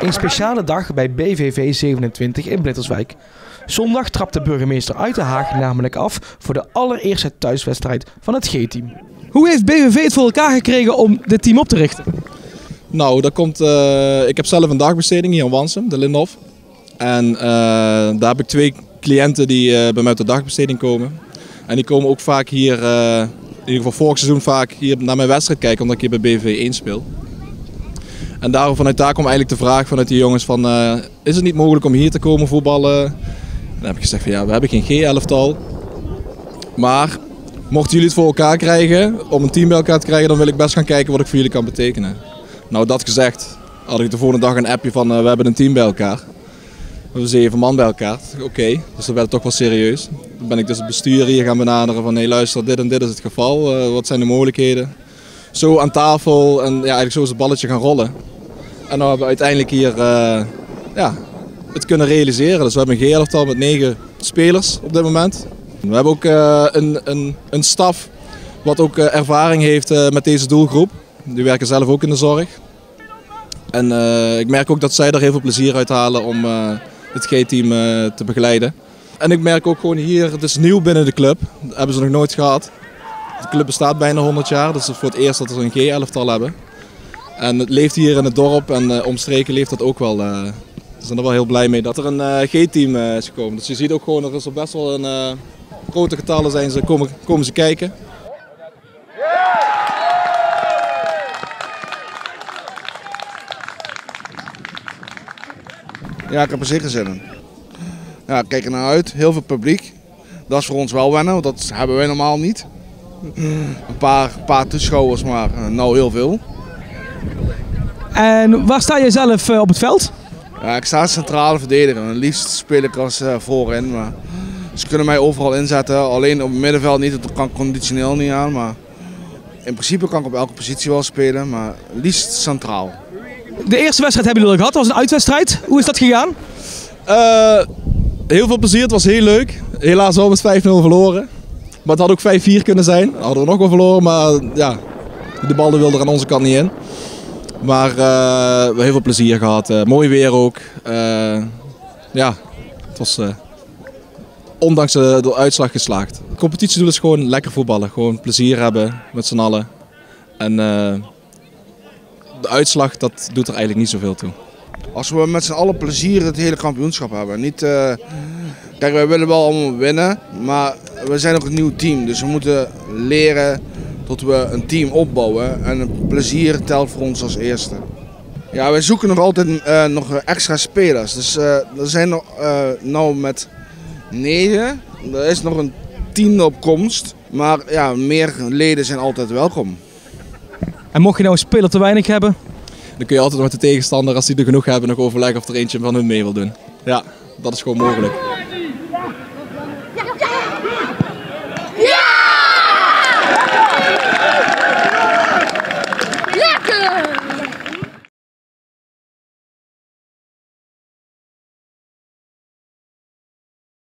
Een speciale dag bij BVV 27 in Blitterswijk. Zondag trapt de burgemeester uit Den Haag namelijk af voor de allereerste thuiswedstrijd van het G-team. Hoe heeft BVV het voor elkaar gekregen om dit team op te richten? Nou, dat komt, ik heb zelf een dagbesteding hier in Wansum, de Lindenhof. En daar heb ik 2 cliënten die bij mij op de dagbesteding komen. En die komen ook vaak hier, in ieder geval vorig seizoen vaak hier naar mijn wedstrijd kijken, omdat ik hier bij BVV 1 speel. En vanuit daar kwam eigenlijk de vraag vanuit die jongens van, is het niet mogelijk om hier te komen voetballen? Dan heb ik gezegd van ja, we hebben geen G-elftal. Maar mochten jullie het voor elkaar krijgen, om een team bij elkaar te krijgen, dan wil ik best gaan kijken wat ik voor jullie kan betekenen. Nou, dat gezegd, had ik de volgende dag een appje van, we hebben een team bij elkaar. We hebben 7 man bij elkaar. Oké, dus dat werd het toch wel serieus. Dan ben ik dus het bestuur hier gaan benaderen van, hey luister, dit en dit is het geval. Wat zijn de mogelijkheden? Zo aan tafel en ja, eigenlijk zo is het balletje gaan rollen. En dan hebben we uiteindelijk hier het kunnen realiseren. Dus we hebben een G-elftal met 9 spelers op dit moment. We hebben ook een staf wat ook ervaring heeft met deze doelgroep. Die werken zelf ook in de zorg. En ik merk ook dat zij er heel veel plezier uit halen om het G-team te begeleiden. En ik merk ook gewoon hier, het is nieuw binnen de club. Dat hebben ze nog nooit gehad. De club bestaat bijna 100 jaar, dus het is voor het eerst dat we een G-elftal hebben. En het leeft hier in het dorp en omstreken leeft dat ook wel. We zijn er wel heel blij mee dat er een G-team is gekomen. Dus je ziet ook gewoon, er is best wel een grote getallen komen ze kijken. Ja, ik heb er zeker zin in. Ja, ik kijk er naar uit. Heel veel publiek. Dat is voor ons wel wennen, want dat hebben wij normaal niet. Een paar toeschouwers, maar nou heel veel. En waar sta je zelf op het veld? Ja, ik sta centrale verdediger. Het liefst speel ik als voorin. Maar ze kunnen mij overal inzetten. Alleen op het middenveld niet, dat kan conditioneel niet aan. Maar in principe kan ik op elke positie wel spelen, maar liefst centraal. De eerste wedstrijd hebben jullie al gehad, dat was een uitwedstrijd. Hoe is dat gegaan? Heel veel plezier, het was heel leuk. Helaas wel met 5-0 verloren. Maar het had ook 5-4 kunnen zijn. Hadden we nog wel verloren, maar ja, de bal wilde er aan onze kant niet in. Maar we hebben heel veel plezier gehad. Mooi weer ook. Ja, het was ondanks de uitslag geslaagd. Het competitiedoel is gewoon lekker voetballen. Gewoon plezier hebben met z'n allen. En de uitslag, dat doet er eigenlijk niet zoveel toe. Als we met z'n allen plezier het hele kampioenschap hebben. Niet, kijk, wij willen wel allemaal winnen, maar we zijn ook een nieuw team. Dus we moeten leren tot we een team opbouwen. En het plezier telt voor ons als eerste. Ja, wij zoeken nog altijd nog extra spelers. Dus er zijn nog nou met 9. Er is nog een 10e op komst. Maar ja, meer leden zijn altijd welkom. En mocht je nou een speler te weinig hebben? Dan kun je altijd met de tegenstander, als die er genoeg hebben, nog overleggen of er eentje van hun mee wil doen. Ja, dat is gewoon mogelijk. Ja!